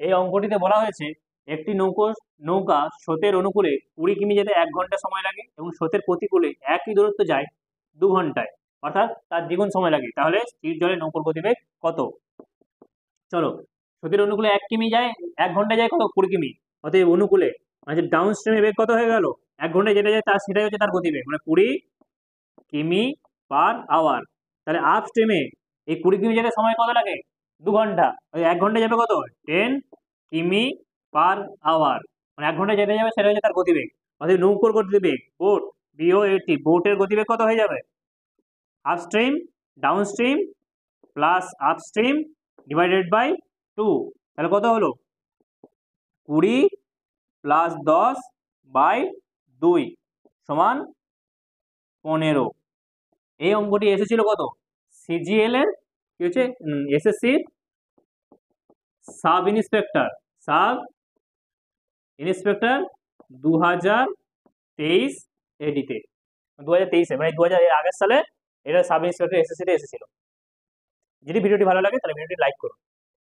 এই অঙ্কটিতে বলা হয়েছে একটি নৌকা স্রোতের অনুকূলে 20 কিমি যেতে 1 ঘন্টা সময় লাগে এবং স্রোতের প্রতিকূলে একই দূরত্ব যায় 2 ঘন্টায়, অর্থাৎ তার দ্বিগুণ সময় লাগে। তাহলে স্থির জলে নৌকার গতিবেগ কত? চলো, স্রোতের অনুকূলে 1 কিমি যায়, 1 ঘন্টায় যায় কত? 20 কিমি। অতএব অনুকূলে মানে ডাউন স্ট্রিমে বেগ কত হয়ে গেল? 1 ঘন্টায় যেটা যায় তার সেটাই হচ্ছে তার গতিবেগ, মানে 20 কিমি/আওয়ার। তাহলে আপ স্ট্রিমে এই 20 কিমি যেতে সময় কত লাগে? 2 ঘন্টা। ওই 1 ঘন্টায় যাবে কত? 10 কিমি/আওয়ার, মানে 1 ঘন্টায় যেতে যাবে সেটা হচ্ছে তার গতিবেগ। অর্থাৎ নৌকোর গতিবেগ, বোটের গতিবেগ কত হয়ে যাবে? Upstream downstream plus upstream divided by 2। তাহলে কত হলো? 20 + 10/2 সমান 15। এই অঙ্কটি এসেছিল কত? সিজিএল এর কি হচ্ছে, এসএসসি সাব ইন্সপেক্টর 2023 এডিতে, 2023-এ, মানে 2000 এর আগের সালে এটা সাব ইন্সপেক্টর এসএসসি তে এসেছিল। যদি ভিডিওটি ভালো লাগে তাহলে ভিডিওটি লাইক করুন।